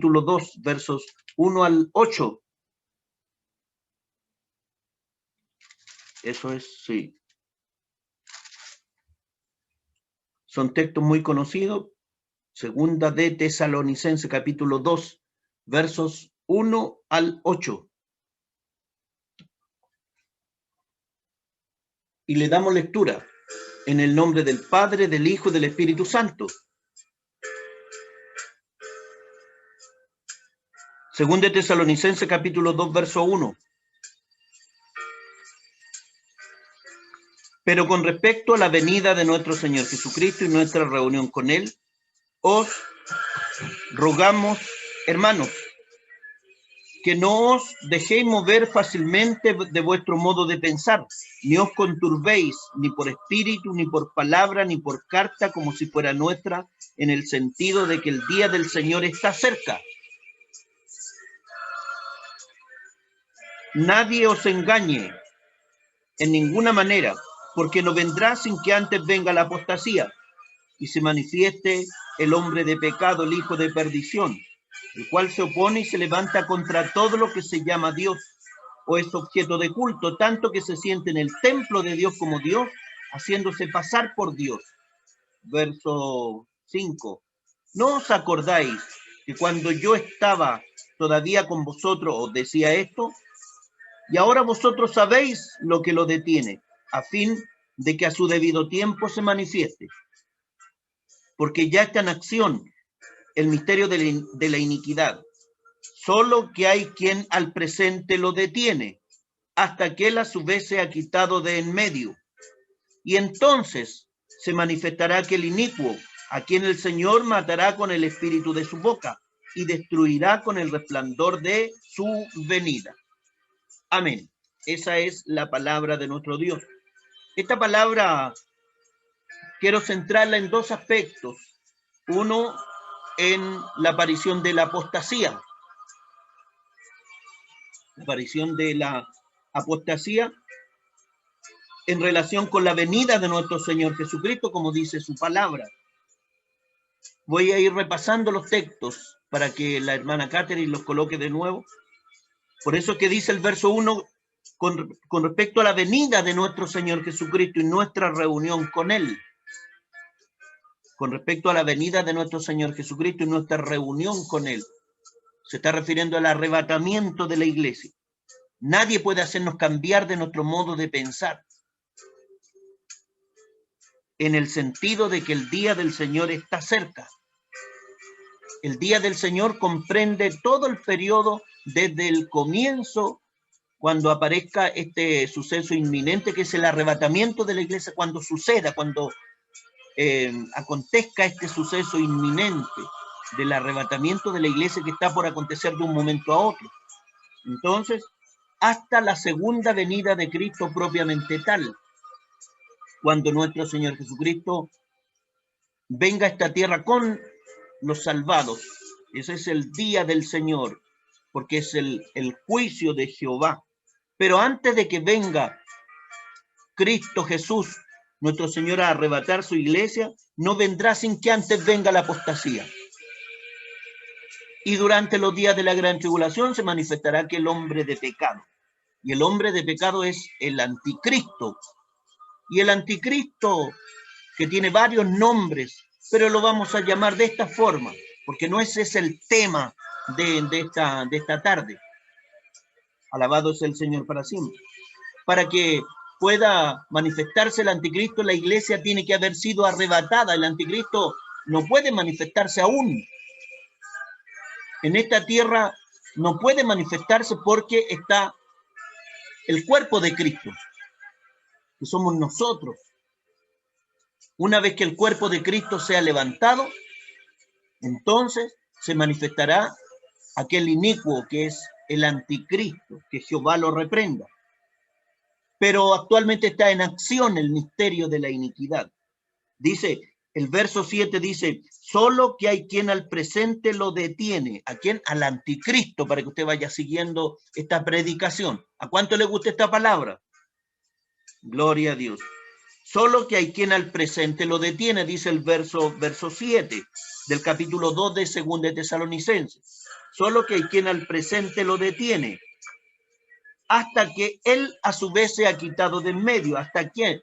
capítulo 2, versos 1 al 8. Eso es, sí. Son textos muy conocidos. Segunda de Tesalonicenses, capítulo 2, versos 1 al 8. Y le damos lectura en el nombre del Padre, del Hijo y del Espíritu Santo. Segunda de Tesalonicenses, capítulo 2, verso 1. Pero con respecto a la venida de nuestro Señor Jesucristo y nuestra reunión con Él, os rogamos, hermanos, que no os dejéis mover fácilmente de vuestro modo de pensar, ni os conturbéis, ni por espíritu, ni por palabra, ni por carta, como si fuera nuestra, en el sentido de que el día del Señor está cerca. Nadie os engañe en ninguna manera, porque no vendrá sin que antes venga la apostasía y se manifieste el hombre de pecado, el hijo de perdición, el cual se opone y se levanta contra todo lo que se llama Dios o es objeto de culto, tanto que se siente en el templo de Dios como Dios, haciéndose pasar por Dios. Verso 5. ¿No os acordáis que cuando yo estaba todavía con vosotros os decía esto? Y ahora vosotros sabéis lo que lo detiene, a fin de que a su debido tiempo se manifieste. Porque ya está en acción el misterio de la iniquidad, solo que hay quien al presente lo detiene, hasta que él a su vez sea quitado de en medio. Y entonces se manifestará aquel inicuo, a quien el Señor matará con el espíritu de su boca, y destruirá con el resplandor de su venida. Amén. Esa es la palabra de nuestro Dios. Esta palabra quiero centrarla en dos aspectos. Uno, en la aparición de la apostasía. La aparición de la apostasía en relación con la venida de nuestro Señor Jesucristo, como dice su palabra. Voy a ir repasando los textos para que la hermana Catherine los coloque de nuevo. Por eso que dice el verso 1, con respecto a la venida de nuestro Señor Jesucristo y nuestra reunión con Él. Con respecto a la venida de nuestro Señor Jesucristo y nuestra reunión con Él. Se está refiriendo al arrebatamiento de la iglesia. Nadie puede hacernos cambiar de nuestro modo de pensar, en el sentido de que el día del Señor está cerca. El día del Señor comprende todo el periodo desde el comienzo, cuando aparezca este suceso inminente, que es el arrebatamiento de la iglesia, cuando suceda, cuando acontezca este suceso inminente del arrebatamiento de la iglesia que está por acontecer de un momento a otro. Entonces, hasta la segunda venida de Cristo propiamente tal, cuando nuestro Señor Jesucristo venga a esta tierra con los salvados. Ese es el día del Señor, porque es el juicio de Jehová. Pero antes de que venga Cristo Jesús, nuestro Señor, a arrebatar su iglesia, no vendrá sin que antes venga la apostasía. Y durante los días de la gran tribulación se manifestará aquel hombre de pecado. Y el hombre de pecado es el anticristo. Y el anticristo, que tiene varios nombres, pero lo vamos a llamar de esta forma, porque no ese es el tema de esta tarde. Alabado es el Señor para siempre. Para que pueda manifestarse el anticristo, la iglesia tiene que haber sido arrebatada. El anticristo no puede manifestarse aún. En esta tierra no puede manifestarse porque está el cuerpo de Cristo, que somos nosotros. Una vez que el cuerpo de Cristo sea levantado, entonces se manifestará aquel inicuo que es el anticristo, que Jehová lo reprenda. Pero actualmente está en acción el misterio de la iniquidad. Dice, el verso 7 dice, solo que hay quien al presente lo detiene. ¿A quién? Al anticristo, para que usted vaya siguiendo esta predicación. ¿A cuánto le gusta esta palabra? Gloria a Dios. Solo que hay quien al presente lo detiene, dice el verso 7 del capítulo 2 de 2 de Tesalonicenses. solo que hay quien al presente lo detiene, hasta que él a su vez sea quitado de en medio, hasta que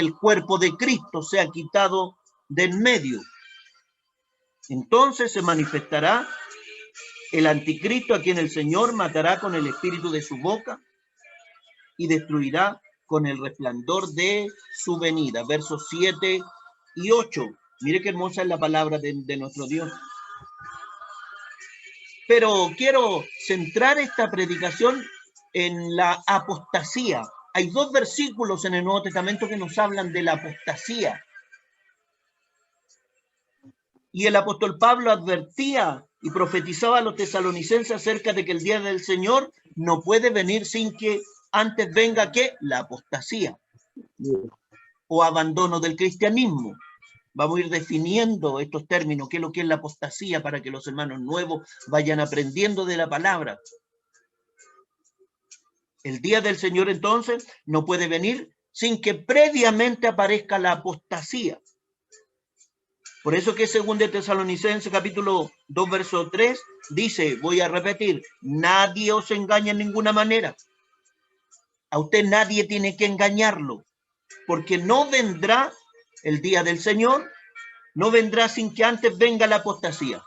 el cuerpo de Cristo sea quitado de en medio. Entonces se manifestará el anticristo, a quien el Señor matará con el espíritu de su boca y destruirá con el resplandor de su venida. Versos 7 y 8. Mire qué hermosa es la palabra de nuestro Dios. Pero quiero centrar esta predicación en la apostasía. Hay dos versículos en el Nuevo Testamento que nos hablan de la apostasía. Y el apóstol Pablo advertía y profetizaba a los tesalonicenses acerca de que el día del Señor no puede venir sin que antes venga ¿qué? La apostasía o abandono del cristianismo. Vamos a ir definiendo estos términos, qué es lo que es la apostasía, para que los hermanos nuevos vayan aprendiendo de la palabra. El día del Señor entonces no puede venir sin que previamente aparezca la apostasía. Por eso que según de Tesalonicenses capítulo 2 verso 3 dice, voy a repetir, nadie os engaña en ninguna manera. A usted nadie tiene que engañarlo, porque no vendrá el día del Señor, no vendrá sin que antes venga la apostasía.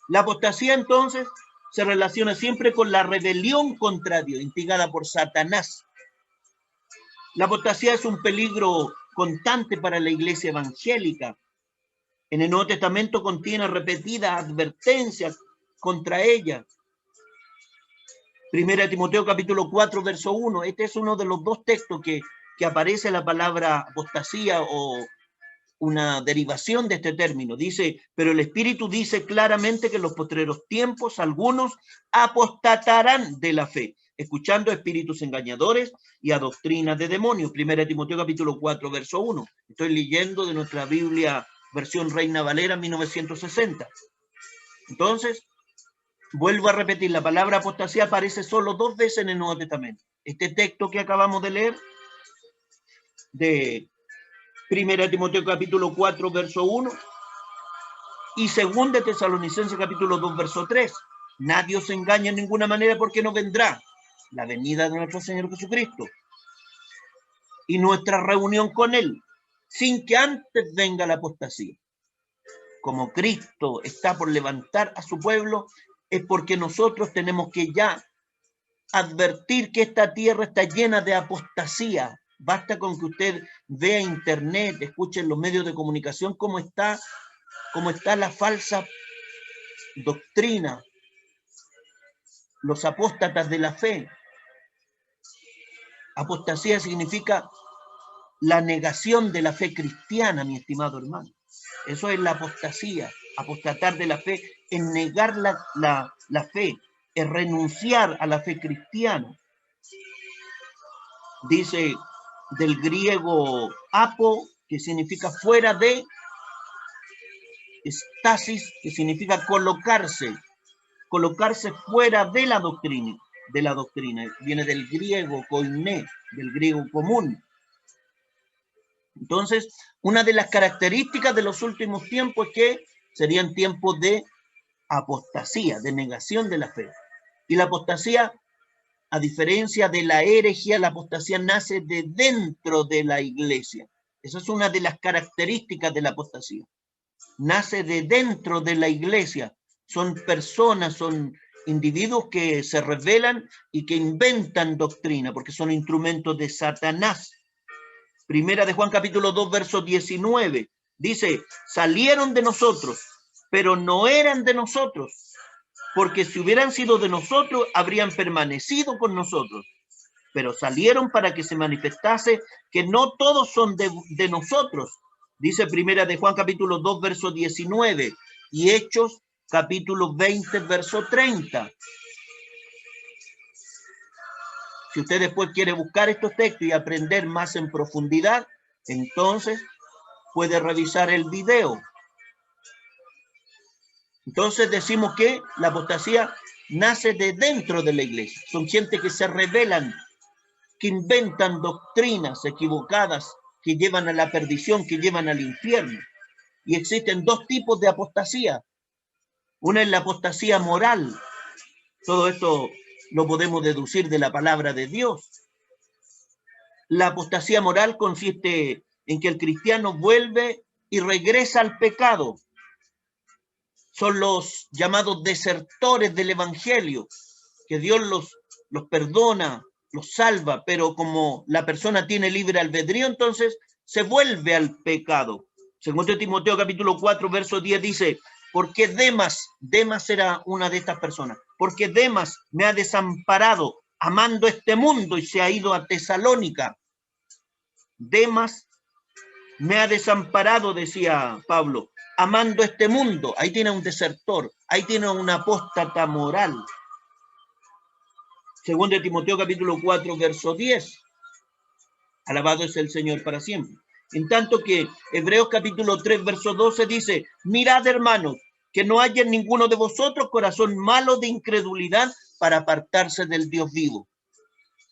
La apostasía entonces se relaciona siempre con la rebelión contra Dios, instigada por Satanás. La apostasía es un peligro constante para la iglesia evangélica. En el Nuevo Testamento contiene repetidas advertencias contra ella. Primera de Timoteo capítulo 4 verso 1. Este es uno de los dos textos que aparece la palabra apostasía o una derivación de este término. Dice, pero el Espíritu dice claramente que en los postreros tiempos algunos apostatarán de la fe, escuchando espíritus engañadores y a doctrinas de demonios. Primera de Timoteo capítulo 4 verso 1. Estoy leyendo de nuestra Biblia versión Reina Valera 1960. Entonces, vuelvo a repetir, la palabra apostasía aparece solo dos veces en el Nuevo Testamento. Este texto que acabamos de leer, de Primera Timoteo capítulo 4 verso 1 y Segunda Tesalonicenses capítulo 2 verso 3. Nadie os engaña en ninguna manera, porque no vendrá la venida de nuestro Señor Jesucristo y nuestra reunión con Él sin que antes venga la apostasía. Como Cristo está por levantar a su pueblo, es porque nosotros tenemos que ya advertir que esta tierra está llena de apostasía. Basta con que usted vea internet, escuche en los medios de comunicación cómo está la falsa doctrina, los apóstatas de la fe. Apostasía significa la negación de la fe cristiana, mi estimado hermano. Eso es la apostasía. Apostatar de la fe es negar la fe, es renunciar a la fe cristiana. Dice del griego apo, que significa fuera de, estasis, que significa colocarse fuera de la doctrina. Viene del griego koiné, del griego común. Entonces, una de las características de los últimos tiempos es que serían tiempos de apostasía, de negación de la fe. Y la apostasía, a diferencia de la herejía, la apostasía nace de dentro de la iglesia. Esa es una de las características de la apostasía. Nace de dentro de la iglesia. Son personas, son individuos que se rebelan y que inventan doctrina, porque son instrumentos de Satanás. Primera de Juan capítulo 2, verso 19. Dice, salieron de nosotros, pero no eran de nosotros, porque si hubieran sido de nosotros, habrían permanecido con nosotros. Pero salieron para que se manifestase que no todos son de nosotros. Dice Primera de Juan capítulo 2, verso 19, y Hechos capítulo 20, verso 30. Si usted después quiere buscar estos textos y aprender más en profundidad, entonces puede revisar el video. Entonces decimos que la apostasía nace de dentro de la iglesia. Son gente que se rebelan, que inventan doctrinas equivocadas, que llevan a la perdición, que llevan al infierno. Y existen dos tipos de apostasía. Una es la apostasía moral. Todo esto lo podemos deducir de la palabra de Dios. La apostasía moral consiste en que el cristiano vuelve y regresa al pecado. Son los llamados desertores del evangelio, que Dios los perdona, los salva, pero como la persona tiene libre albedrío, entonces se vuelve al pecado. Según Timoteo capítulo 4, verso 10 dice, porque Demas era una de estas personas, porque Demas me ha desamparado amando este mundo y se ha ido a Tesalónica. Demas me ha desamparado, decía Pablo, amando este mundo. Ahí tiene un desertor, ahí tiene un apóstata moral. Según de Timoteo capítulo 4, verso 10. Alabado es el Señor para siempre. En tanto que Hebreos capítulo 3, verso 12 dice, mirad hermanos, que no haya en ninguno de vosotros corazón malo de incredulidad para apartarse del Dios vivo.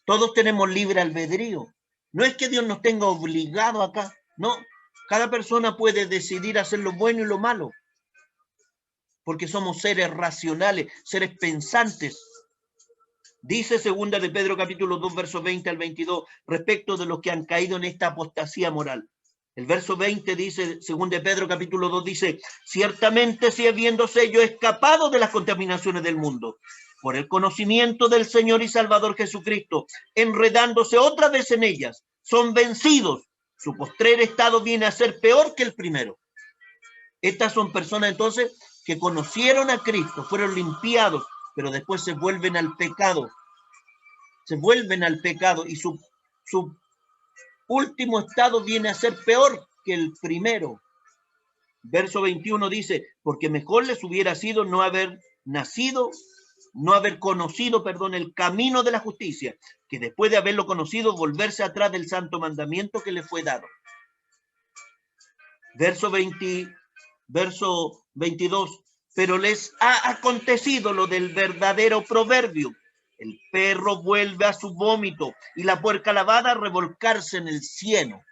Todos tenemos libre albedrío. No es que Dios nos tenga obligado acá, no. Cada persona puede decidir hacer lo bueno y lo malo, porque somos seres racionales, seres pensantes. Dice segunda de Pedro capítulo 2, verso 20 al 22, respecto de los que han caído en esta apostasía moral. El verso 20 dice, segunda de Pedro capítulo 2 dice, ciertamente si habiéndose ellos escapado de las contaminaciones del mundo, por el conocimiento del Señor y Salvador Jesucristo, enredándose otra vez en ellas, son vencidos. Su postrer estado viene a ser peor que el primero. Estas son personas entonces que conocieron a Cristo, fueron limpiados, pero después se vuelven al pecado. Se vuelven al pecado y su último estado viene a ser peor que el primero. Verso 21 dice, porque mejor les hubiera sido no haber conocido, el camino de la justicia, que después de haberlo conocido, volverse atrás del santo mandamiento que le fue dado. Verso 22, pero les ha acontecido lo del verdadero proverbio. El perro vuelve a su vómito y la puerca lavada a revolcarse en el cieno.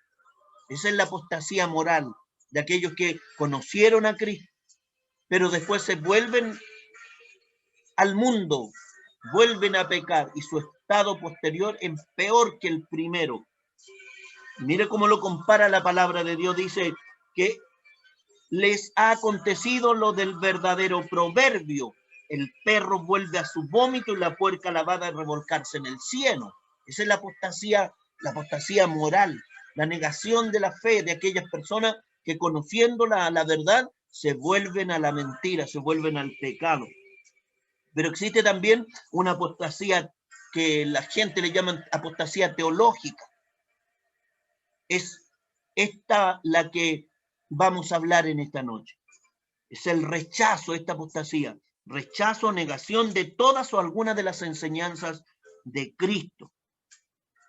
Esa es la apostasía moral de aquellos que conocieron a Cristo, pero después se vuelven al mundo, vuelven a pecar y su estado posterior es peor que el primero. Mire cómo lo compara la palabra de Dios, dice que les ha acontecido lo del verdadero proverbio. El perro vuelve a su vómito y la puerca lavada a revolcarse en el cieno. Esa es la apostasía moral, la negación de la fe de aquellas personas que conociendo la verdad se vuelven a la mentira, se vuelven al pecado. Pero existe también una apostasía que la gente le llama apostasía teológica. Es esta la que vamos a hablar en esta noche. Es el rechazo, esta apostasía. Rechazo, negación de todas o algunas de las enseñanzas de Cristo.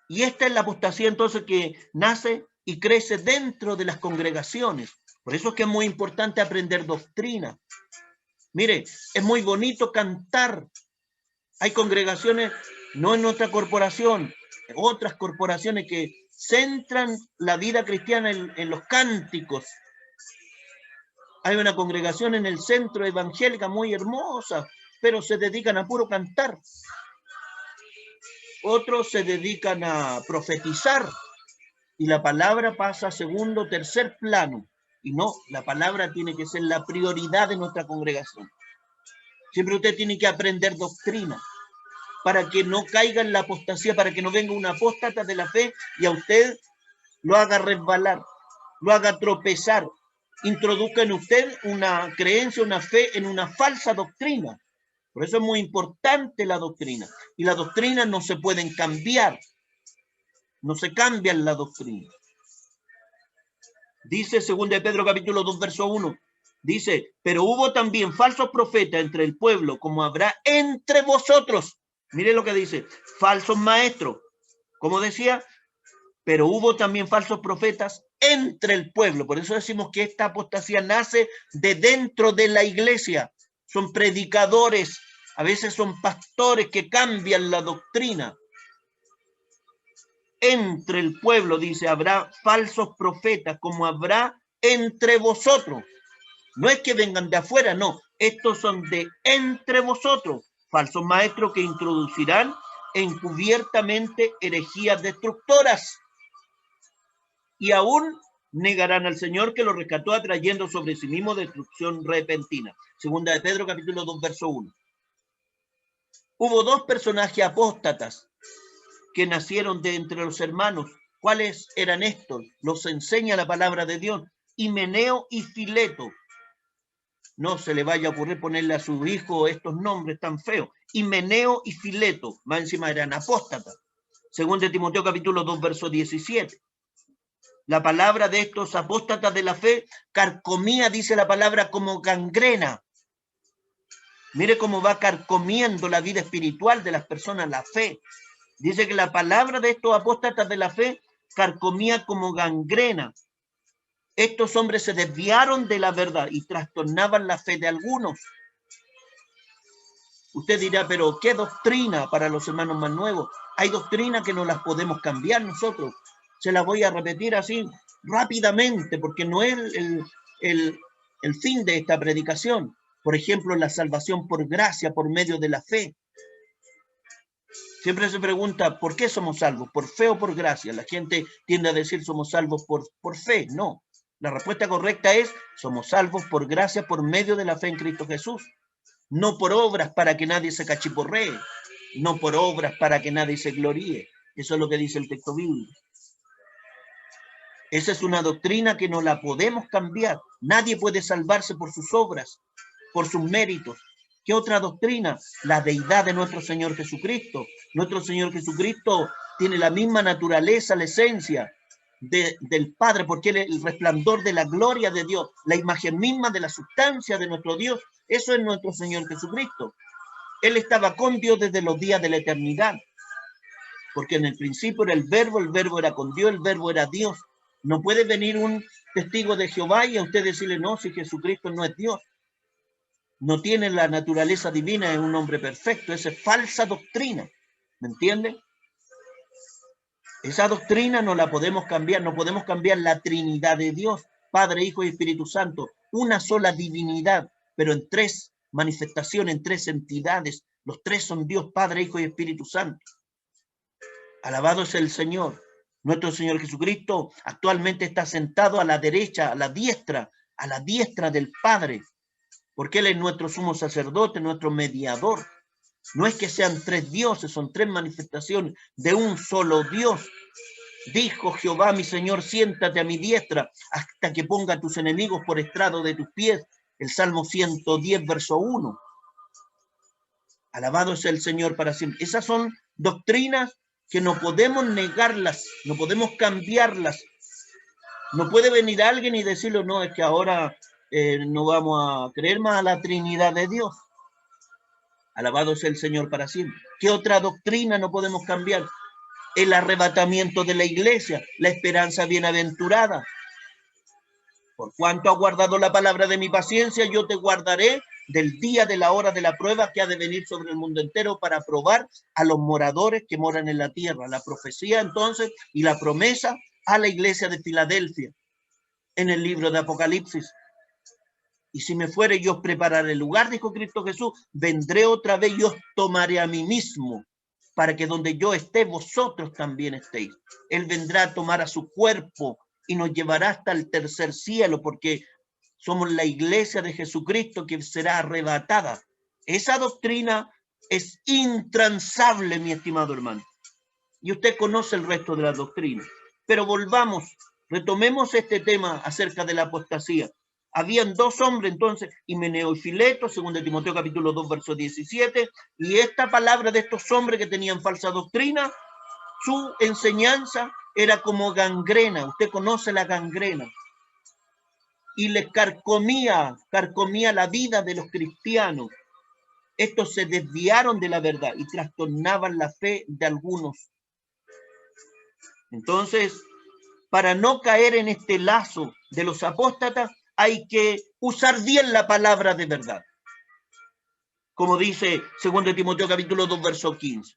Y esta es la apostasía entonces que nace y crece dentro de las congregaciones. Por eso es que es muy importante aprender doctrina. Mire, es muy bonito cantar. Hay congregaciones, no en nuestra corporación, otras corporaciones que centran la vida cristiana en los cánticos. Hay una congregación en el centro evangélica muy hermosa, pero se dedican a puro cantar. Otros se dedican a profetizar y la palabra pasa a segundo, tercer plano. Y no, la palabra tiene que ser la prioridad de nuestra congregación. Siempre usted tiene que aprender doctrina para que no caiga en la apostasía, para que no venga un apóstata de la fe y a usted lo haga resbalar, lo haga tropezar, introduzca en usted una creencia, una fe en una falsa doctrina. Por eso es muy importante la doctrina. Y las doctrinas no se pueden cambiar. No se cambian la doctrina. Dice 2 de Pedro capítulo 2, verso 1. Dice, pero hubo también falsos profetas entre el pueblo, como habrá entre vosotros. Mire lo que dice, falsos maestros. Como decía, pero hubo también falsos profetas entre el pueblo. Por eso decimos que esta apostasía nace de dentro de la iglesia. Son predicadores, a veces son pastores que cambian la doctrina. Entre el pueblo, dice, habrá falsos profetas, como habrá entre vosotros. No es que vengan de afuera, no. Estos son de entre vosotros, falsos maestros que introducirán encubiertamente herejías destructoras. Y aún negarán al Señor que lo rescató, atrayendo sobre sí mismo destrucción repentina. Segunda de Pedro, capítulo 2, verso 1. Hubo dos personajes apóstatas que nacieron de entre los hermanos. ¿Cuáles eran estos? Los enseña la palabra de Dios. Himeneo y Fileto. No se le vaya a ocurrir ponerle a su hijo estos nombres tan feos. Himeneo y Fileto, más encima eran apóstatas. Según de Timoteo capítulo 2, verso 17. La palabra de estos apóstatas de la fe carcomía, dice la palabra, como gangrena. Mire cómo va carcomiendo la vida espiritual de las personas, la fe. Dice que la palabra de estos apóstatas de la fe carcomía como gangrena. Estos hombres se desviaron de la verdad y trastornaban la fe de algunos. Usted dirá, pero ¿qué doctrina para los hermanos más nuevos? Hay doctrinas que no las podemos cambiar nosotros. Se las voy a repetir así rápidamente porque no es el fin de esta predicación. Por ejemplo, la salvación por gracia, por medio de la fe. Siempre se pregunta, ¿por qué somos salvos? ¿Por fe o por gracia? La gente tiende a decir somos salvos por fe. No. La respuesta correcta es, somos salvos por gracia por medio de la fe en Cristo Jesús. No por obras para que nadie se cachiporree. No por obras para que nadie se gloríe. Eso es lo que dice el texto bíblico. Esa es una doctrina que no la podemos cambiar. Nadie puede salvarse por sus obras, por sus méritos. ¿Qué otra doctrina? La deidad de nuestro Señor Jesucristo. Nuestro Señor Jesucristo tiene la misma naturaleza, la esencia del Padre, porque Él es el resplandor de la gloria de Dios, la imagen misma de la sustancia de nuestro Dios. Eso es nuestro Señor Jesucristo. Él estaba con Dios desde los días de la eternidad, porque en el principio era el verbo era con Dios, el verbo era Dios. No puede venir un testigo de Jehová y a usted decirle, no, si Jesucristo no es Dios. No tiene la naturaleza divina, es un hombre perfecto. Esa es falsa doctrina. ¿Me entiende? Esa doctrina no la podemos cambiar. No podemos cambiar la Trinidad de Dios, Padre, Hijo y Espíritu Santo. Una sola divinidad, pero en tres manifestaciones, en tres entidades. Los tres son Dios, Padre, Hijo y Espíritu Santo. Alabado es el Señor. Nuestro Señor Jesucristo actualmente está sentado a la derecha, a la diestra del Padre, porque Él es nuestro sumo sacerdote, nuestro mediador. No es que sean tres dioses, son tres manifestaciones de un solo Dios. Dijo Jehová, mi Señor, siéntate a mi diestra hasta que ponga a tus enemigos por estrado de tus pies. El Salmo 110, verso 1. Alabado es el Señor para siempre. Esas son doctrinas que no podemos negarlas, no podemos cambiarlas. No puede venir alguien y decirle, no, es que ahora no vamos a creer más a la Trinidad de Dios. Alabado es el Señor para siempre. ¿Qué otra doctrina no podemos cambiar? El arrebatamiento de la iglesia, la esperanza bienaventurada. Por cuanto ha guardado la palabra de mi paciencia, yo te guardaré del día de la hora de la prueba que ha de venir sobre el mundo entero para probar a los moradores que moran en la tierra. La profecía entonces y la promesa a la iglesia de Filadelfia en el libro de Apocalipsis. Y si me fuere, yo os prepararé el lugar, dijo Cristo Jesús, vendré otra vez y os tomaré a mí mismo, para que donde yo esté, vosotros también estéis. Él vendrá a tomar a su cuerpo y nos llevará hasta el tercer cielo, porque somos la iglesia de Jesucristo que será arrebatada. Esa doctrina es intransable, mi estimado hermano. Y usted conoce el resto de la doctrina. Pero volvamos, retomemos este tema acerca de la apostasía. Habían dos hombres entonces, Himeneo y Fileto, según de Timoteo capítulo 2, verso 17, y esta palabra de estos hombres que tenían falsa doctrina, su enseñanza era como gangrena. Usted conoce la gangrena. Y les carcomía la vida de los cristianos. Estos se desviaron de la verdad y trastornaban la fe de algunos. Entonces, para no caer en este lazo de los apóstatas, hay que usar bien la palabra de verdad. Como dice 2 Timoteo capítulo 2, verso 15.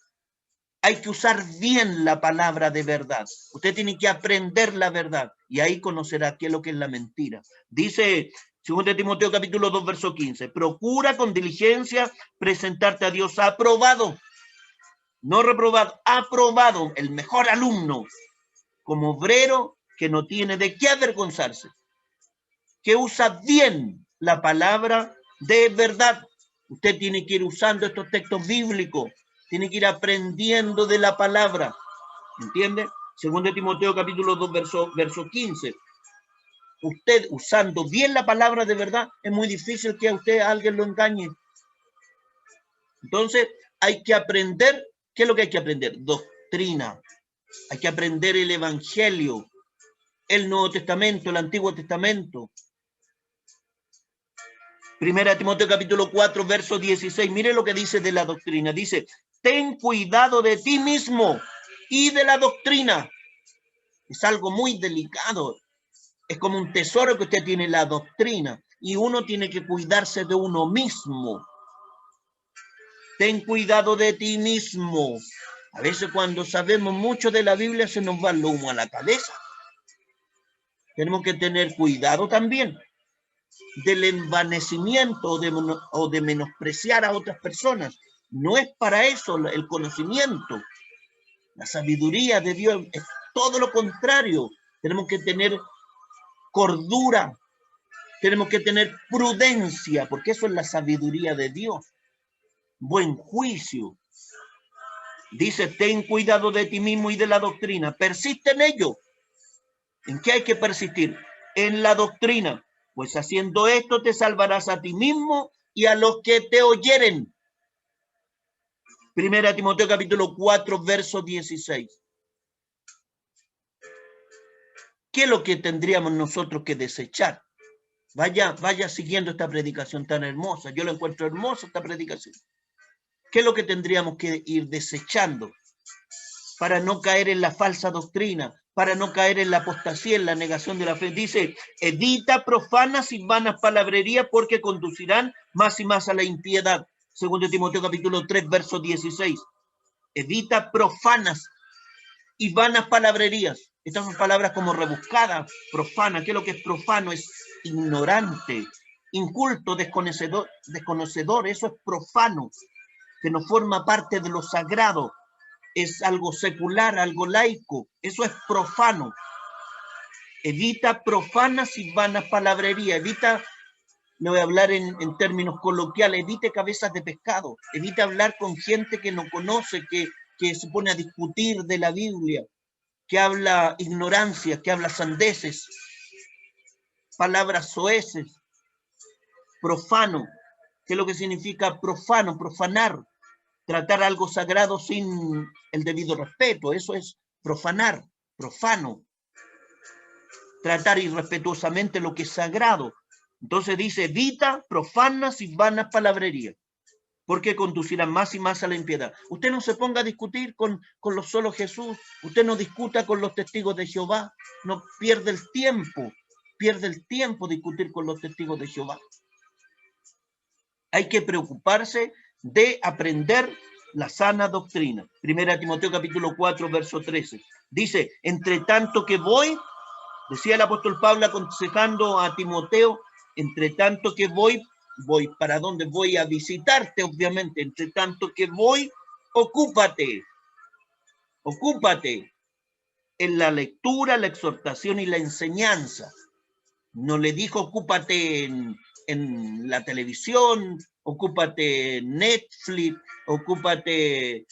Hay que usar bien la palabra de verdad. Usted tiene que aprender la verdad. y ahí conocerás qué es lo que es la mentira. Dice 2 Timoteo capítulo 2, verso 15, procura con diligencia presentarte a Dios aprobado, no reprobado, aprobado, el mejor alumno, como obrero que no tiene de qué avergonzarse, que usa bien la palabra de verdad. Usted tiene que ir usando estos textos bíblicos, tiene que ir aprendiendo de la palabra, ¿entiende? 2 Timoteo capítulo 2, verso 15. Usted usando bien la palabra de verdad, es muy difícil que a usted alguien lo engañe. Entonces, hay que aprender. ¿Qué es lo que hay que aprender? Doctrina. Hay que aprender el Evangelio, el Nuevo Testamento, el Antiguo Testamento. 1 Timoteo capítulo 4, verso 16. Mire lo que dice de la doctrina. Dice, ten cuidado de ti mismo y de la doctrina. Es algo muy delicado. Es como un tesoro que usted tiene, la doctrina. Y uno tiene que cuidarse de uno mismo. Ten cuidado de ti mismo. A veces cuando sabemos mucho de la Biblia se nos va el humo a la cabeza. Tenemos que tener cuidado también del envanecimiento o de menospreciar a otras personas. No es para eso el conocimiento. La sabiduría de Dios es todo lo contrario. Tenemos que tener cordura, tenemos que tener prudencia, porque eso es la sabiduría de Dios. Buen juicio. Dice, ten cuidado de ti mismo y de la doctrina. Persiste en ello. ¿En qué hay que persistir? En la doctrina. Pues haciendo esto te salvarás a ti mismo y a los que te oyeren. 1 Timoteo capítulo 4, verso 16. ¿Qué es lo que tendríamos nosotros que desechar? Vaya siguiendo esta predicación tan hermosa. Yo la encuentro hermosa esta predicación. ¿Qué es lo que tendríamos que ir desechando para no caer en la falsa doctrina, para no caer en la apostasía, en la negación de la fe? Dice, evita profanas y vanas palabrerías porque conducirán más y más a la impiedad. 2 Timoteo capítulo 3, verso 16. Evita profanas y vanas palabrerías. Estas son palabras como rebuscadas, profanas. ¿Qué es lo que es profano? Es ignorante, inculto, desconocedor. Eso es profano, que no forma parte de lo sagrado. Es algo secular, algo laico. Eso es profano. Evita profanas y vanas palabrerías. Evita, le voy a hablar en términos coloquiales, evite cabezas de pescado. Evita hablar con gente que no conoce, que se pone a discutir de la Biblia, que habla ignorancia, que habla sandeces, palabras soeces. Profano. ¿Qué es lo que significa profano? Profanar. Tratar algo sagrado sin el debido respeto. Eso es profanar, profano. Tratar irrespetuosamente lo que es sagrado. Entonces dice, evita profanas y vanas palabrerías, porque conducirán más y más a la impiedad. Usted no se ponga a discutir con los solo Jesús. Usted no discuta con los testigos de Jehová. No pierde el tiempo. Pierde el tiempo discutir con los testigos de Jehová. Hay que preocuparse de aprender la sana doctrina. 1 Timoteo capítulo 4, verso 13. Dice, entre tanto que voy, decía el apóstol Pablo aconsejando a Timoteo, entre tanto que voy para dónde voy a visitarte, obviamente. Entre tanto que voy, ocúpate en la lectura, la exhortación y la enseñanza. No le dijo ocúpate en la televisión, ocúpate en Netflix, ocúpate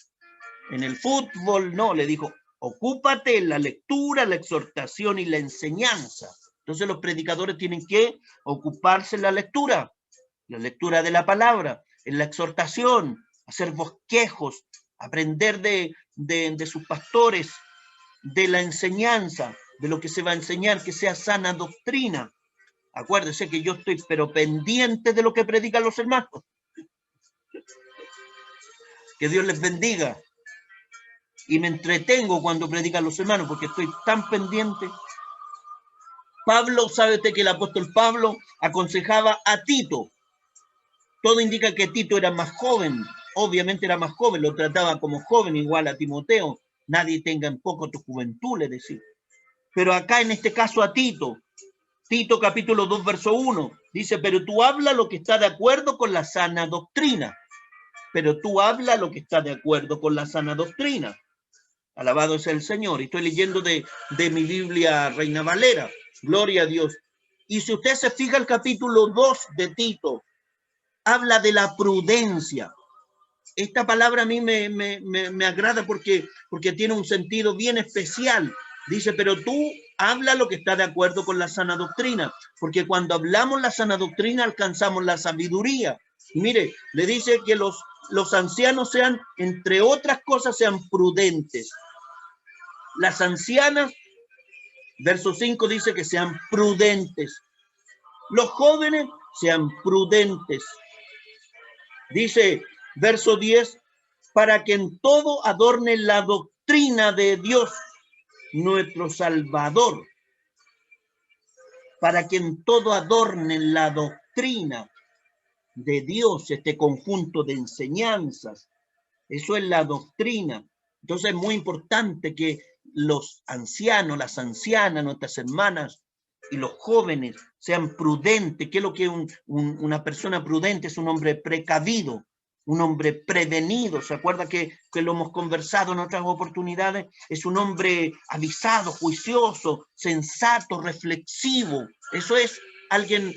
en el fútbol. No, le dijo ocúpate en la lectura, la exhortación y la enseñanza. Entonces los predicadores tienen que ocuparse en la lectura de la palabra, en la exhortación, hacer bosquejos, aprender de sus pastores, de la enseñanza, de lo que se va a enseñar, que sea sana doctrina. Acuérdese que yo estoy pero pendiente de lo que predican los hermanos. Que Dios les bendiga. Y me entretengo cuando predican los hermanos porque estoy tan pendiente. Pablo, ¿sabe usted que el apóstol Pablo aconsejaba a Tito? Todo indica que Tito era más joven, obviamente era más joven, lo trataba como joven igual a Timoteo. Nadie tenga en poco tu juventud, le decía. Pero acá en este caso a Tito, Tito capítulo 2, verso 1, dice, pero tú habla lo que está de acuerdo con la sana doctrina. Pero tú habla lo que está de acuerdo con la sana doctrina. Alabado sea el Señor. Estoy leyendo de mi Biblia Reina Valera. Gloria a Dios. Y si usted se fija el capítulo 2 de Tito, habla de la prudencia. Esta palabra a mí me agrada porque tiene un sentido bien especial. Dice, pero tú habla lo que está de acuerdo con la sana doctrina, porque cuando hablamos la sana doctrina alcanzamos la sabiduría. Y mire, le dice que los ancianos sean, entre otras cosas, sean prudentes. Las ancianas, verso 5 dice que sean prudentes. Los jóvenes sean prudentes. Dice, verso 10, para que en todo adornen la doctrina de Dios, nuestro Salvador. Para que en todo adornen la doctrina de Dios, este conjunto de enseñanzas. Eso es la doctrina. Entonces es muy importante que los ancianos, las ancianas, nuestras hermanas y los jóvenes sean prudentes. ¿Qué es lo que una persona prudente? Es un hombre precavido, un hombre prevenido. ¿Se acuerda que lo hemos conversado en otras oportunidades? Es un hombre avisado, juicioso, sensato, reflexivo. Eso es alguien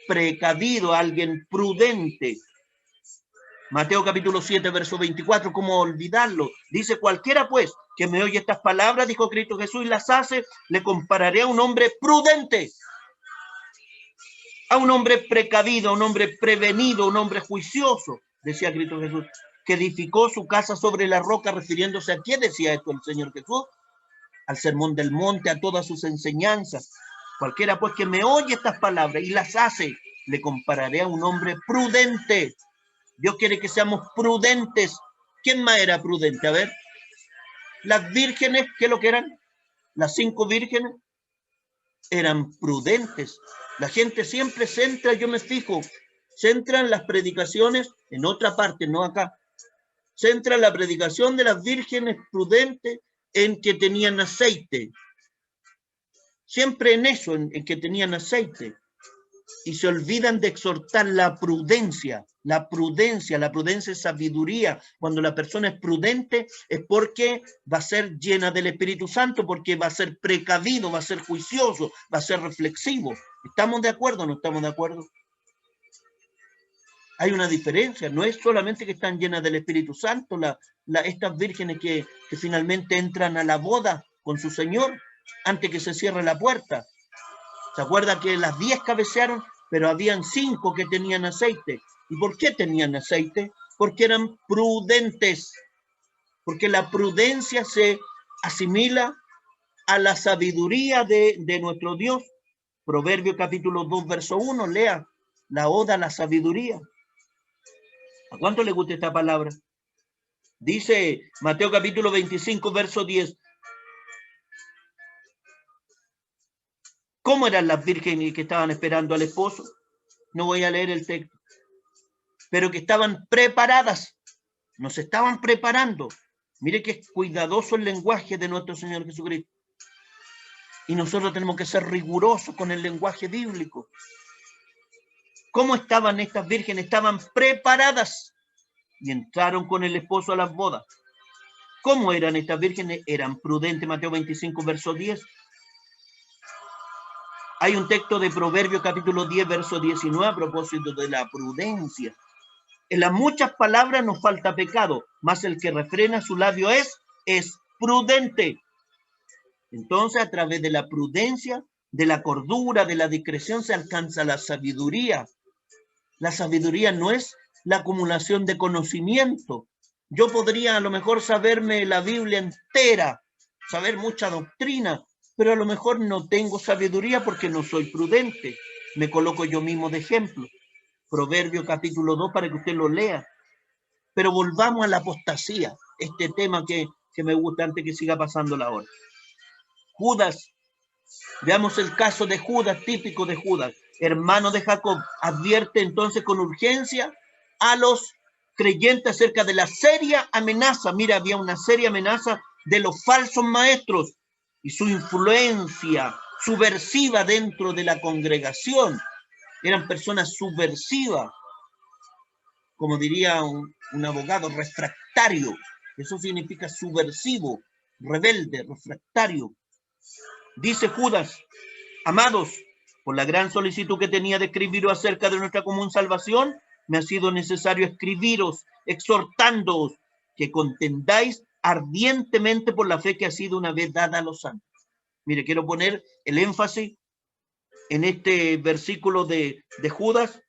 precavido, alguien prudente. Mateo capítulo 7, verso 24, ¿cómo olvidarlo? Dice, cualquiera pues que me oye estas palabras, dijo Cristo Jesús, y las hace, le compararé a un hombre prudente, a un hombre precavido, a un hombre prevenido, a un hombre juicioso, decía Cristo Jesús, que edificó su casa sobre la roca, refiriéndose a ¿qué decía esto el Señor Jesús? Al sermón del monte, a todas sus enseñanzas. Cualquiera pues que me oye estas palabras y las hace, le compararé a un hombre prudente. Dios quiere que seamos prudentes. ¿Quién más era prudente? A ver. Las vírgenes, ¿qué es lo que eran? Las 5 vírgenes eran prudentes. La gente siempre centra, yo me fijo, centran las predicaciones en otra parte, no acá. Centran la predicación de las vírgenes prudentes en que tenían aceite. Siempre en eso, en que tenían aceite. Y se olvidan de exhortar la prudencia. La prudencia es sabiduría. Cuando la persona es prudente es porque va a ser llena del Espíritu Santo, porque va a ser precavido, va a ser juicioso, va a ser reflexivo. ¿Estamos de acuerdo o no estamos de acuerdo? Hay una diferencia. No es solamente que están llenas del Espíritu Santo estas vírgenes que finalmente entran a la boda con su Señor antes que se cierre la puerta. ¿Se acuerda que las 10 cabecearon, pero habían 5 que tenían aceite? ¿Y por qué tenían aceite? Porque eran prudentes. Porque la prudencia se asimila a la sabiduría de nuestro Dios. Proverbio capítulo 2, verso 1, lea la oda a la sabiduría. ¿A cuánto le gusta esta palabra? Dice Mateo capítulo 25, verso 10. ¿Cómo eran las vírgenes que estaban esperando al esposo? No voy a leer el texto. Pero que estaban preparadas. Nos estaban preparando. Mire que es cuidadoso el lenguaje de nuestro Señor Jesucristo. Y nosotros tenemos que ser rigurosos con el lenguaje bíblico. ¿Cómo estaban estas vírgenes? Estaban preparadas y entraron con el esposo a las bodas. ¿Cómo eran estas vírgenes? Eran prudentes. Mateo 25, verso 10. Hay un texto de Proverbios capítulo 10, verso 19 a propósito de la prudencia. En las muchas palabras nos falta pecado, mas el que refrena su labio es prudente. Entonces, a través de la prudencia, de la cordura, de la discreción, se alcanza la sabiduría. La sabiduría no es la acumulación de conocimiento. Yo podría a lo mejor saberme la Biblia entera, saber mucha doctrina, pero a lo mejor no tengo sabiduría porque no soy prudente. Me coloco yo mismo de ejemplo. Proverbio capítulo 2 para que usted lo lea. Pero volvamos a la apostasía, este tema que me gusta antes que siga pasando la hora. Judas, veamos el caso de Judas, típico de Judas, hermano de Jacob. Advierte entonces con urgencia a los creyentes acerca de la seria amenaza. Mira, había una seria amenaza de los falsos maestros y su influencia subversiva dentro de la congregación. Eran personas subversivas, como diría un abogado, refractario. Eso significa subversivo, rebelde, refractario. Dice Judas: amados, por la gran solicitud que tenía de escribiros acerca de nuestra común salvación, me ha sido necesario escribiros, exhortándoos que contendáis ardientemente por la fe que ha sido una vez dada a los santos. Mire, quiero poner el énfasis en este versículo de Judas,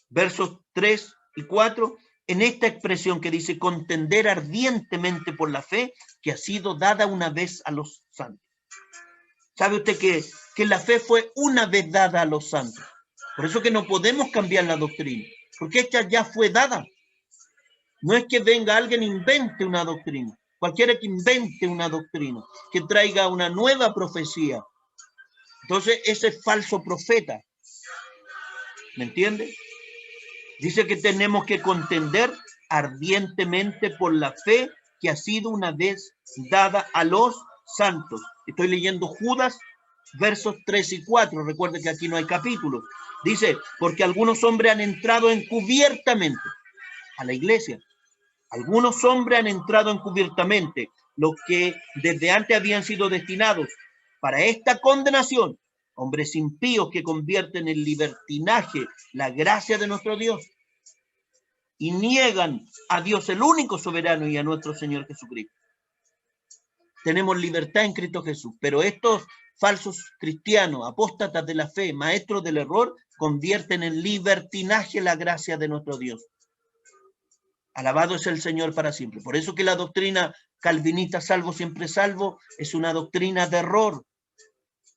versos 3 y 4, en esta expresión que dice contender ardientemente por la fe que ha sido dada una vez a los santos. ¿Sabe usted que la fe fue una vez dada a los santos? Por eso que no podemos cambiar la doctrina, porque esta ya fue dada. No es que venga alguien e invente una doctrina. Cualquiera que invente una doctrina, que traiga una nueva profecía, entonces ese es falso profeta. ¿Me entiende? Dice que tenemos que contender ardientemente por la fe que ha sido una vez dada a los santos. Estoy leyendo Judas, versos 3 y 4. Recuerde que aquí no hay capítulos. Dice, porque algunos hombres han entrado encubiertamente a la iglesia. Algunos hombres han entrado encubiertamente, los que desde antes habían sido destinados para esta condenación, hombres impíos que convierten en libertinaje la gracia de nuestro Dios y niegan a Dios el único soberano y a nuestro Señor Jesucristo. Tenemos libertad en Cristo Jesús, pero estos falsos cristianos, apóstatas de la fe, maestros del error, convierten en libertinaje la gracia de nuestro Dios. Alabado es el Señor para siempre. Por eso que la doctrina calvinista salvo siempre salvo es una doctrina de error,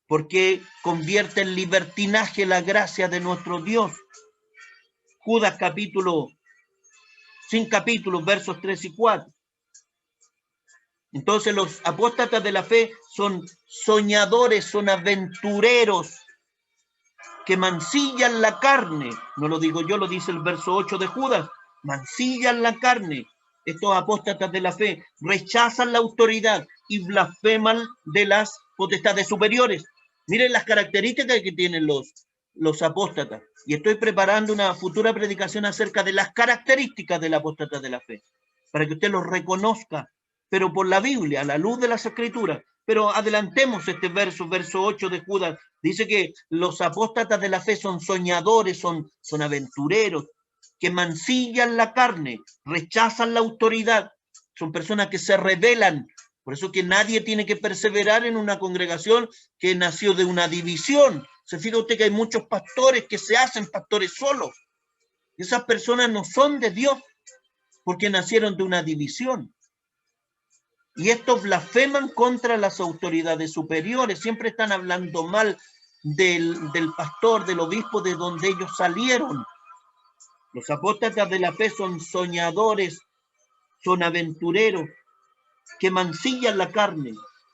porque convierte en libertinaje la gracia de nuestro Dios. Judas capítulo, sin capítulos, versos 3 y 4. Entonces los apóstatas de la fe son soñadores, son aventureros que mancillan la carne. No lo digo yo, lo dice el verso 8 de Judas. Mancillan la carne. Estos apóstatas de la fe rechazan la autoridad y blasfeman de las potestades superiores. Miren las características que tienen los apóstatas. Y estoy preparando una futura predicación acerca de las características del apóstata de la fe, para que usted los reconozca, pero por la Biblia, a la luz de las Escrituras. Pero adelantemos este verso 8 de Judas. Dice que los apóstatas de la fe son soñadores, son aventureros, que mancillan la carne, rechazan la autoridad, son personas que se rebelan. Por eso que nadie tiene que perseverar en una congregación que nació de una división. Se fija usted que hay muchos pastores que se hacen pastores solos. Esas personas no son de Dios porque nacieron de una división. Y estos blasfeman contra las autoridades superiores. Siempre están hablando mal del pastor, del obispo, de donde ellos salieron. Los apóstatas de la fe son soñadores, son aventureros, que mancillan la carne.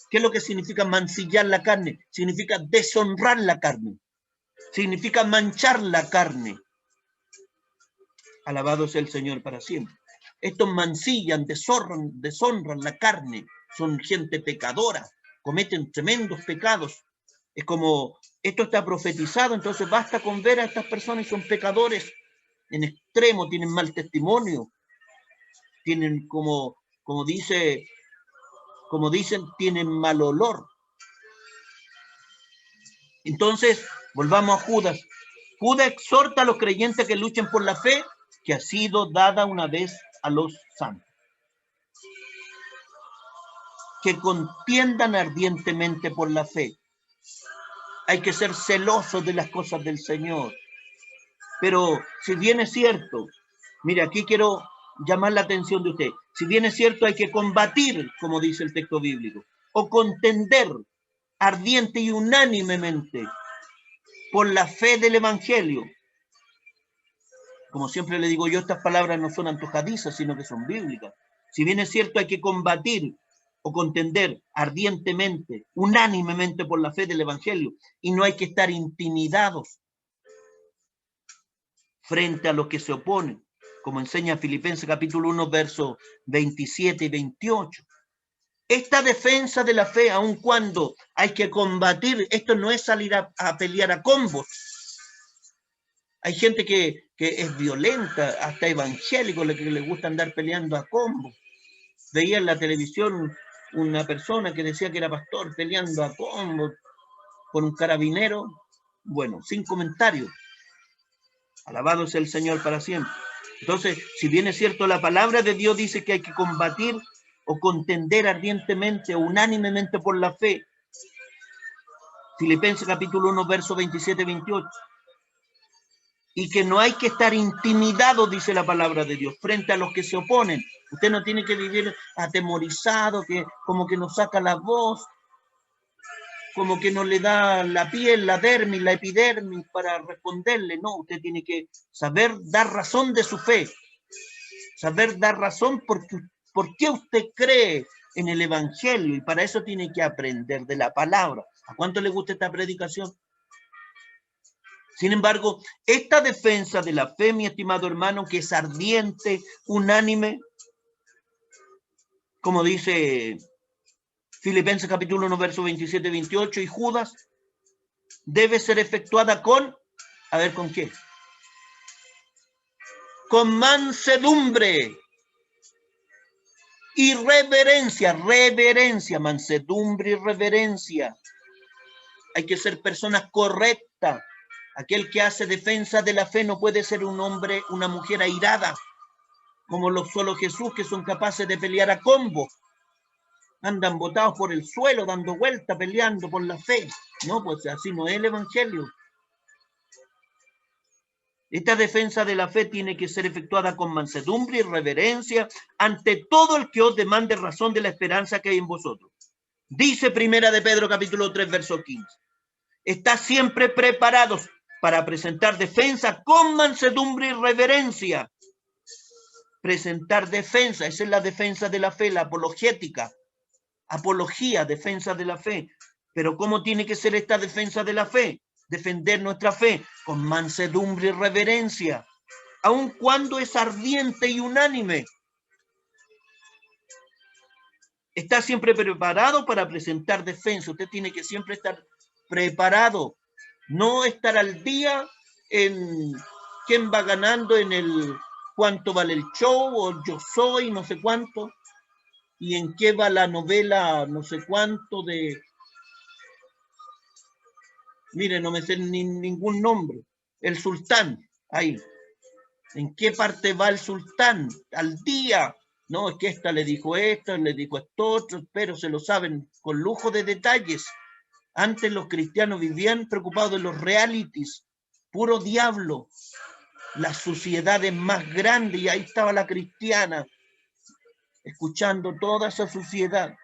¿Qué es lo que significa mancillar la carne? Significa deshonrar la carne. Significa manchar la carne. Alabado sea el Señor para siempre. Estos mancillan, deshonran la carne. Son gente pecadora, cometen tremendos pecados. Es como, esto está profetizado, entonces basta con ver a estas personas y son pecadores en extremo, tienen mal testimonio, tienen como dicen, tienen mal olor. Entonces, volvamos a Judas. Judas exhorta a los creyentes que luchen por la fe que ha sido dada una vez a los santos. Que contiendan ardientemente por la fe. Hay que ser celosos de las cosas del Señor. Pero si bien es cierto, mire, aquí quiero llamar la atención de usted. Si bien es cierto, hay que combatir, como dice el texto bíblico, o contender ardiente y unánimemente por la fe del Evangelio. Como siempre le digo yo, estas palabras no son antojadizas, sino que son bíblicas. Si bien es cierto, hay que combatir o contender ardientemente, unánimemente por la fe del Evangelio, y no hay que estar intimidados frente a los que se oponen, como enseña Filipenses capítulo 1, versos 27 y 28. Esta defensa de la fe, aun cuando hay que combatir, esto no es salir a pelear a combos. Hay gente que es violenta, hasta evangélicos que le gusta andar peleando a combos. Veía en la televisión una persona que decía que era pastor peleando a combos con un carabinero. Bueno, sin comentarios. Alabado sea el Señor para siempre. Entonces, si bien es cierto, la palabra de Dios dice que hay que combatir o contender ardientemente o unánimemente por la fe. Filipenses capítulo 1, verso 27-28. Y que no hay que estar intimidado, dice la palabra de Dios, frente a los que se oponen. Usted no tiene que vivir atemorizado, que como que nos saca la voz, como que no le da la piel, la dermis, la epidermis para responderle. No, usted tiene que saber dar razón de su fe, saber dar razón por qué usted cree en el Evangelio, y para eso tiene que aprender de la palabra. ¿A cuánto le gusta esta predicación? Sin embargo, esta defensa de la fe, mi estimado hermano, que es ardiente, unánime, como dice Filipenses capítulo 1, verso 27-28, y Judas, debe ser efectuada con, a ver, ¿con qué? Con mansedumbre y reverencia, mansedumbre y reverencia. Hay que ser personas correctas. Aquel que hace defensa de la fe no puede ser un hombre, una mujer airada, como los solo Jesús, que son capaces de pelear a combo. Andan botados por el suelo, dando vueltas, peleando por la fe. No, pues así no es el Evangelio. Esta defensa de la fe tiene que ser efectuada con mansedumbre y reverencia ante todo el que os demande razón de la esperanza que hay en vosotros. Dice Primera de Pedro capítulo 3, verso 15. Está siempre preparados para presentar defensa con mansedumbre y reverencia. Presentar defensa, esa es la defensa de la fe, la apologética. Apología, defensa de la fe. Pero ¿cómo tiene que ser esta defensa de la fe? Defender nuestra fe con mansedumbre y reverencia, aun cuando es ardiente y unánime. Está siempre preparado para presentar defensa. Usted tiene que siempre estar preparado, no estar al día en quién va ganando en el cuánto vale el show o yo soy no sé cuánto y en qué va la novela no sé cuánto de, mire, no me sé ningún nombre, el sultán, ahí, en qué parte va el sultán al día. No, es que esta le dijo esto otro, pero se lo saben con lujo de detalles. Antes los cristianos vivían preocupados de los realities, puro diablo, las suciedades más grandes, y ahí estaba la cristiana, escuchando toda esa suciedad.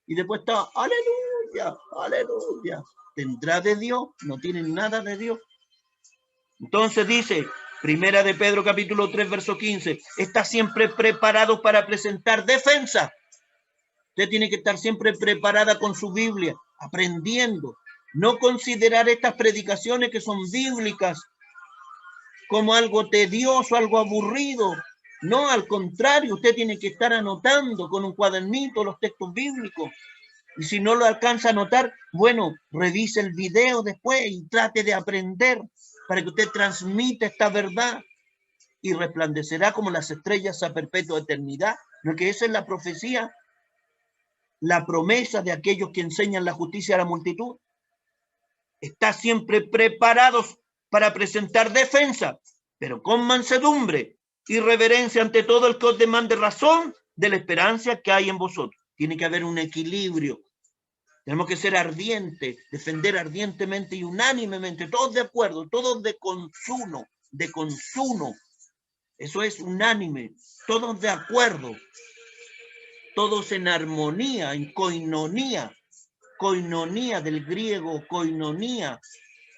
Y después estaba, aleluya, aleluya. ¿Tendrá de Dios? No tienen nada de Dios. Entonces dice, Primera de Pedro capítulo 3, verso 15, está siempre preparado para presentar defensa. Usted tiene que estar siempre preparada con su Biblia, aprendiendo. No considerar estas predicaciones que son bíblicas como algo tedioso, algo aburrido. No, al contrario, usted tiene que estar anotando con un cuadernito los textos bíblicos. Y si no lo alcanza a anotar, bueno, revise el video después y trate de aprender para que usted transmita esta verdad y resplandecerá como las estrellas a perpetua eternidad. ¿No que esa es la profecía? La promesa de aquellos que enseñan la justicia a la multitud. Está siempre preparados para presentar defensa, pero con mansedumbre y reverencia ante todo el que os demande razón de la esperanza que hay en vosotros. Tiene que haber un equilibrio. Tenemos que ser ardientes, defender ardientemente y unánimemente, todos de acuerdo, todos de consuno, Eso es unánime, todos de acuerdo, todos en armonía, en koinonía. Koinonía del griego, koinonía,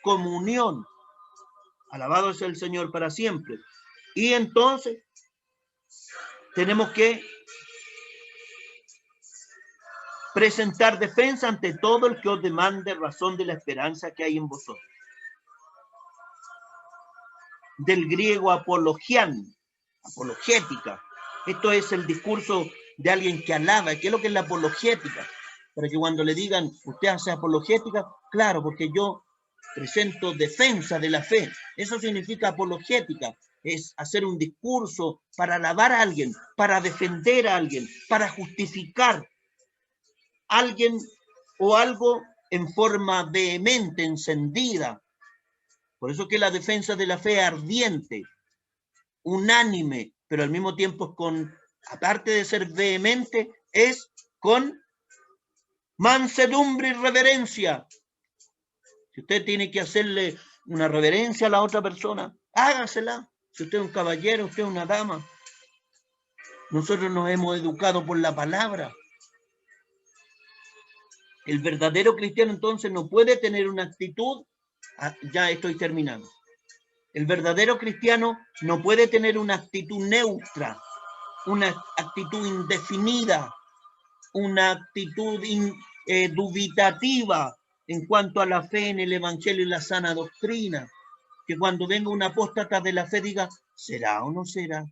comunión. Alabado sea el Señor para siempre. Y entonces tenemos que presentar defensa ante todo el que os demande razón de la esperanza que hay en vosotros. Del griego apologian, apologética. Esto es el discurso de alguien que alaba. ¿Qué es lo que es la apologética? Para que cuando le digan, usted hace apologética, claro, porque yo presento defensa de la fe. Eso significa apologética. Es hacer un discurso para alabar a alguien, para defender a alguien, para justificar a alguien o algo en forma vehemente, encendida. Por eso que la defensa de la fe es ardiente, unánime, pero al mismo tiempo aparte de ser vehemente, es con mansedumbre y reverencia. Si usted tiene que hacerle una reverencia a la otra persona, hágasela. Si usted es un caballero, usted es una dama. Nosotros nos hemos educado por la palabra. El verdadero cristiano entonces no puede tener una actitud, ya estoy terminando. El verdadero cristiano no puede tener una actitud neutra, una actitud indefinida, una actitud dubitativa en cuanto a la fe en el Evangelio y la sana doctrina. Que cuando venga un apóstata de la fe diga, ¿será o no será?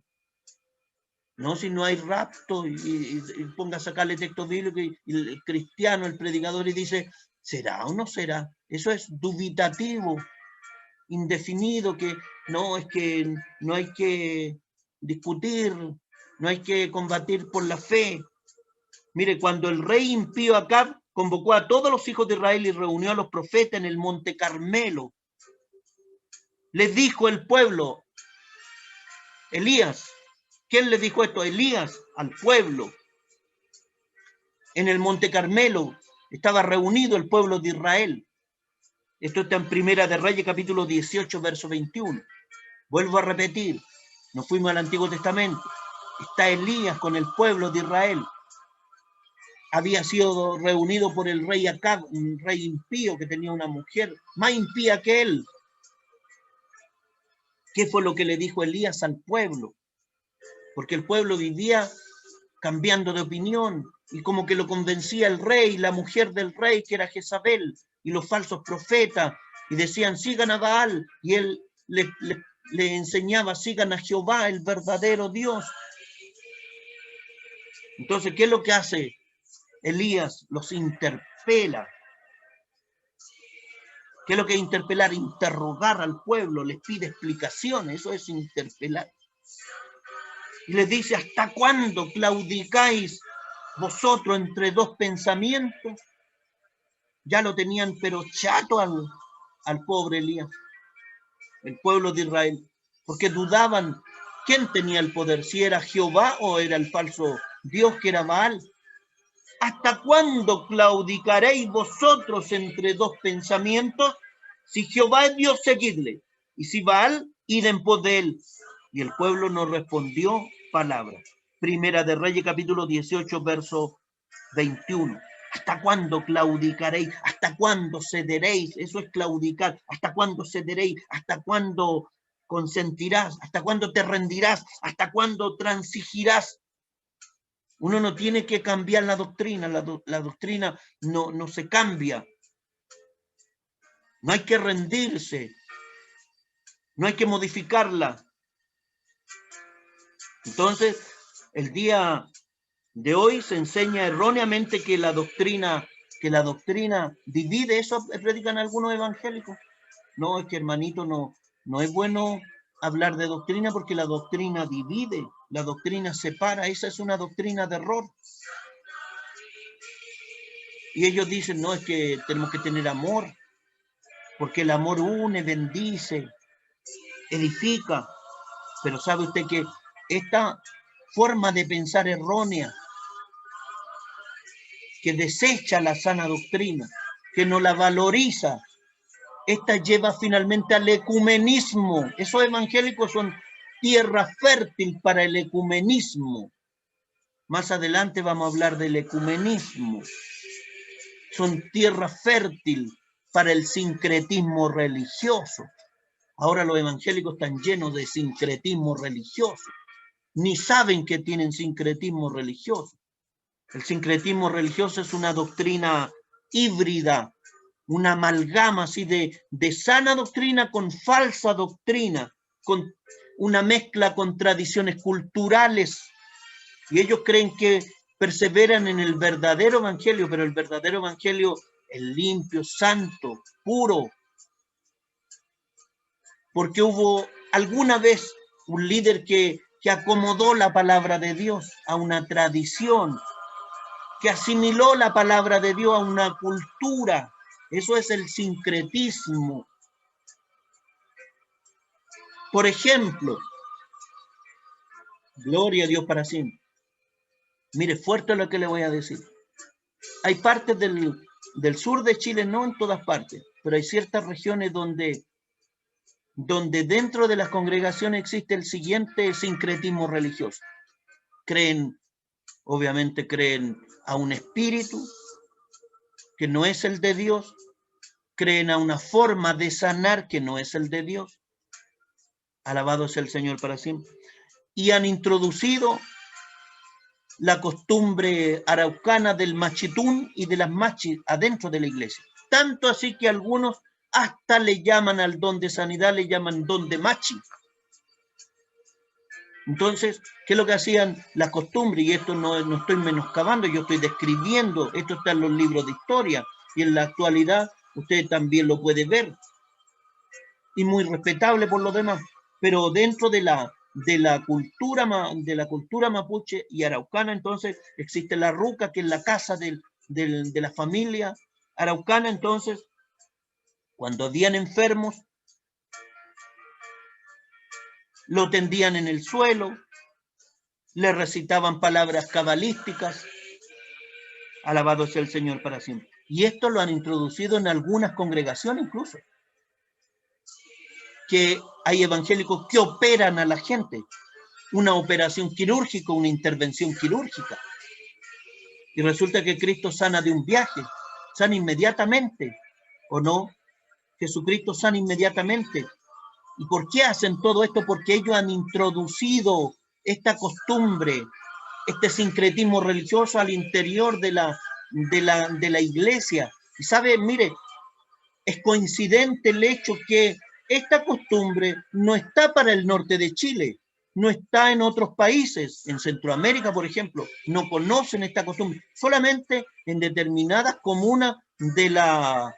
No, si no hay rapto y ponga a sacarle texto bíblico y el cristiano, el predicador, y dice, ¿será o no será? Eso es dubitativo, indefinido, que no, es que no hay que discutir, no hay que combatir por la fe. Mire, cuando el rey impío Acab convocó a todos los hijos de Israel y reunió a los profetas en el monte Carmelo, les dijo el pueblo, Elías, ¿quién les dijo esto? Elías al pueblo. En el monte Carmelo estaba reunido el pueblo de Israel. Esto está en Primera de Reyes, capítulo 18, verso 21. Vuelvo a repetir, nos fuimos al Antiguo Testamento. Está Elías con el pueblo de Israel. Había sido reunido por el rey Acab, un rey impío que tenía una mujer más impía que él. ¿Qué fue lo que le dijo Elías al pueblo? Porque el pueblo vivía cambiando de opinión y como que lo convencía el rey, la mujer del rey, que era Jezabel, y los falsos profetas, y decían, sigan a Baal, y él le enseñaba, sigan a Jehová, el verdadero Dios. Entonces, ¿qué es lo que hace Elías? Los interpela. ¿Qué es lo que es interpelar? Interrogar al pueblo, les pide explicaciones, eso es interpelar. Y les dice, ¿hasta cuándo claudicáis vosotros entre dos pensamientos? Ya lo tenían pero chato al pobre Elías, el pueblo de Israel, porque dudaban quién tenía el poder, si era Jehová o era el falso Dios que era Baal. ¿Hasta cuándo claudicaréis vosotros entre dos pensamientos? Si Jehová es Dios, seguidle, y si Baal, id en pos de él. Y el pueblo no respondió palabra. Primera de Reyes, capítulo 18, verso 21. ¿Hasta cuándo claudicaréis? ¿Hasta cuándo cederéis? Eso es claudicar. ¿Hasta cuándo cederéis? ¿Hasta cuándo consentirás? ¿Hasta cuándo te rendirás? ¿Hasta cuándo transigirás? Uno no tiene que cambiar la doctrina. La doctrina no se cambia. No hay que rendirse. No hay que modificarla. Entonces, el día de hoy se enseña erróneamente que la doctrina divide. Eso predican algunos evangélicos. No, es que hermanito, no es bueno hablar de doctrina porque la doctrina divide, la doctrina separa. Esa es una doctrina de error. Y ellos dicen, no, es que tenemos que tener amor, porque el amor une, bendice, edifica. Pero sabe usted que esta forma de pensar errónea, que desecha la sana doctrina, que no la valoriza, esta lleva finalmente al ecumenismo. Esos evangélicos son tierra fértil para el ecumenismo. Más adelante vamos a hablar del ecumenismo. Son tierra fértil para el sincretismo religioso. Ahora los evangélicos están llenos de sincretismo religioso. Ni saben que tienen sincretismo religioso. El sincretismo religioso es una doctrina híbrida, una amalgama así de sana doctrina con falsa doctrina, con una mezcla con tradiciones culturales. Y ellos creen que perseveran en el verdadero evangelio, pero el verdadero evangelio es limpio, santo, puro, porque hubo alguna vez un líder que acomodó la palabra de Dios a una tradición, que asimiló la palabra de Dios a una cultura. Eso es el sincretismo. Por ejemplo, gloria a Dios para siempre. Mire, fuerte lo que le voy a decir. Hay partes del sur de Chile, no en todas partes, pero hay ciertas regiones donde dentro de las congregaciones existe el siguiente sincretismo religioso. Obviamente creen a un espíritu que no es el de Dios, creen a una forma de sanar que no es el de Dios. Alabado sea el Señor para siempre. Y han introducido la costumbre araucana del machitún y de las machis adentro de la iglesia. Tanto así que algunos hasta le llaman al don de sanidad, le llaman don de machi. Entonces, ¿qué es lo que hacían las costumbres? Y esto no estoy menoscabando, yo estoy describiendo, esto está en los libros de historia, y en la actualidad usted también lo puede ver. Y muy respetable por lo demás. Pero dentro de la cultura mapuche y araucana, entonces existe la ruca, que es la casa de la familia araucana. Entonces, cuando habían enfermos, lo tendían en el suelo, le recitaban palabras cabalísticas. Alabado sea el Señor para siempre. Y esto lo han introducido en algunas congregaciones incluso, que hay evangélicos que operan a la gente, una operación quirúrgica, una intervención quirúrgica. Y resulta que Cristo sana de un viaje, sana inmediatamente, ¿o no? Jesucristo sana inmediatamente. ¿Y por qué hacen todo esto? Porque ellos han introducido esta costumbre, este sincretismo religioso al interior de la iglesia. Y sabe, mire, es coincidente el hecho que esta costumbre no está para el norte de Chile, no está en otros países. En Centroamérica, por ejemplo, no conocen esta costumbre, solamente en determinadas comunas de la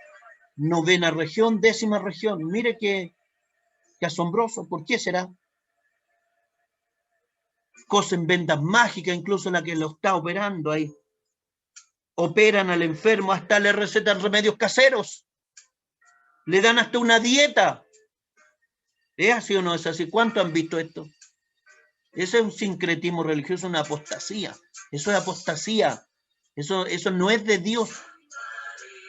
9ª región, 10ª región. Mire qué asombroso. ¿Por qué será? Cosen vendas mágicas, incluso la que lo está operando ahí. Operan al enfermo, hasta le recetan remedios caseros. Le dan hasta una dieta. ¿Es así o no es así? ¿Cuánto han visto esto? Ese es un sincretismo religioso, una apostasía. Eso es apostasía. Eso no es de Dios.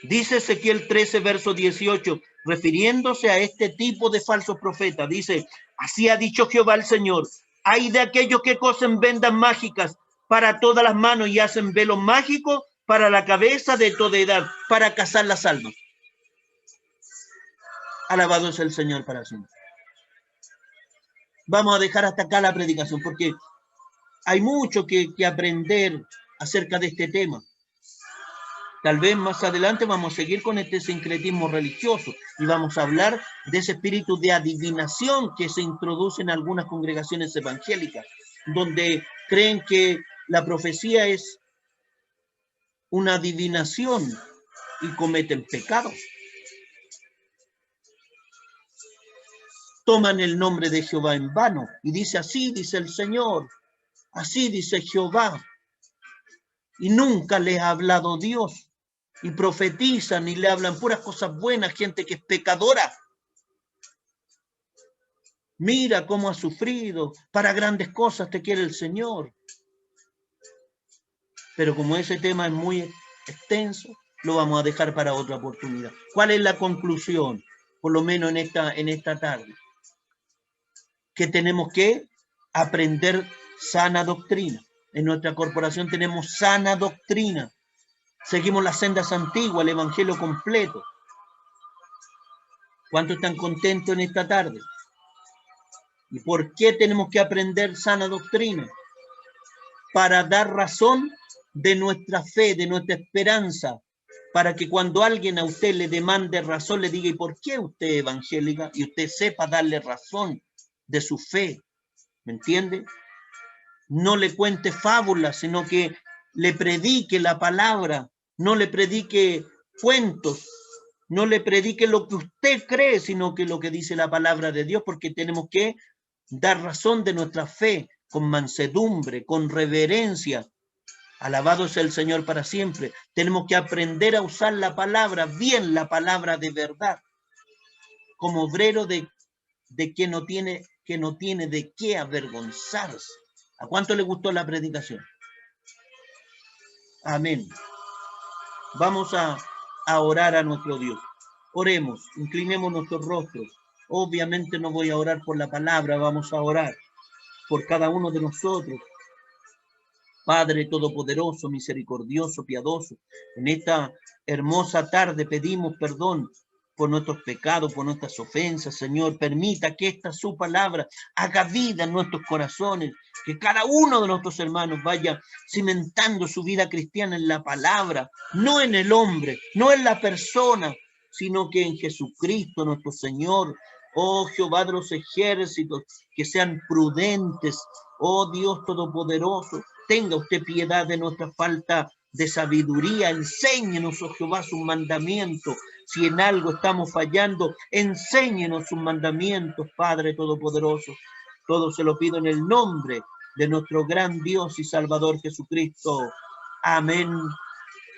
Dice Ezequiel 13, verso 18, refiriéndose a este tipo de falsos profetas, dice, así ha dicho Jehová el Señor, hay de aquellos que cosen vendas mágicas para todas las manos y hacen velos mágicos para la cabeza de toda edad, para cazar las almas. Alabado es el Señor para siempre. Vamos a dejar hasta acá la predicación porque hay mucho que aprender acerca de este tema. Tal vez más adelante vamos a seguir con este sincretismo religioso y vamos a hablar de ese espíritu de adivinación que se introduce en algunas congregaciones evangélicas, donde creen que la profecía es una adivinación y cometen pecados. Toman el nombre de Jehová en vano y dice así, dice el Señor, así dice Jehová, y nunca les ha hablado Dios. Y profetizan y le hablan puras cosas buenas, gente que es pecadora. Mira cómo ha sufrido, para grandes cosas te quiere el Señor. Pero como ese tema es muy extenso, lo vamos a dejar para otra oportunidad. ¿Cuál es la conclusión? Por lo menos en esta tarde. Que tenemos que aprender sana doctrina. En nuestra corporación tenemos sana doctrina. Seguimos las sendas antiguas, el evangelio completo. ¿Cuántos están contentos en esta tarde? ¿Y por qué tenemos que aprender sana doctrina? Para dar razón de nuestra fe, de nuestra esperanza, para que cuando alguien a usted le demande razón, le diga, ¿y por qué usted es evangélica? Y usted sepa darle razón de su fe, ¿me entiende? No le cuente fábulas, sino que le predique la palabra, no le predique cuentos, no le predique lo que usted cree, sino que lo que dice la palabra de Dios, porque tenemos que dar razón de nuestra fe con mansedumbre, con reverencia. Alabado sea el Señor para siempre. Tenemos que aprender a usar la palabra bien, la palabra de verdad, como obrero de que no tiene de qué avergonzarse. ¿A cuánto le gustó la predicación? Amén. Vamos a orar a nuestro Dios. Oremos, inclinemos nuestros rostros. Obviamente no voy a orar por la palabra, vamos a orar por cada uno de nosotros. Padre Todopoderoso, misericordioso, piadoso, en esta hermosa tarde pedimos perdón por nuestros pecados, por nuestras ofensas, Señor. Permita que esta su palabra haga vida en nuestros corazones, que cada uno de nuestros hermanos vaya cimentando su vida cristiana en la palabra, no en el hombre, no en la persona, sino que en Jesucristo nuestro Señor. Oh Jehová de los ejércitos, que sean prudentes. Oh Dios Todopoderoso, tenga usted piedad de nuestra falta de sabiduría. Enséñenos, oh Jehová, sus mandamientos. Si en algo estamos fallando, enséñenos sus mandamientos, Padre Todopoderoso. Todo se lo pido en el nombre de nuestro gran Dios y Salvador Jesucristo. Amén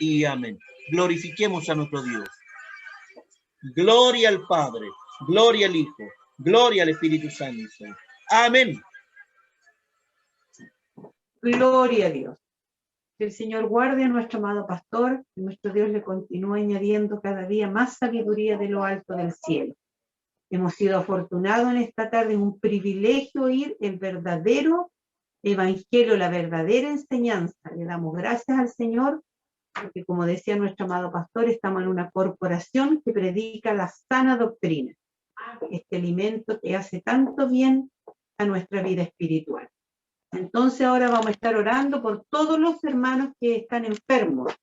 y amén. Glorifiquemos a nuestro Dios. Gloria al Padre, gloria al Hijo, gloria al Espíritu Santo. Amén. Gloria a Dios. Que el Señor guarde a nuestro amado pastor, que nuestro Dios le continúe añadiendo cada día más sabiduría de lo alto del cielo. Hemos sido afortunados en esta tarde, un privilegio oír el verdadero evangelio, la verdadera enseñanza. Le damos gracias al Señor, porque como decía nuestro amado pastor, estamos en una corporación que predica la sana doctrina, este alimento que hace tanto bien a nuestra vida espiritual. Entonces ahora vamos a estar orando por todos los hermanos que están enfermos,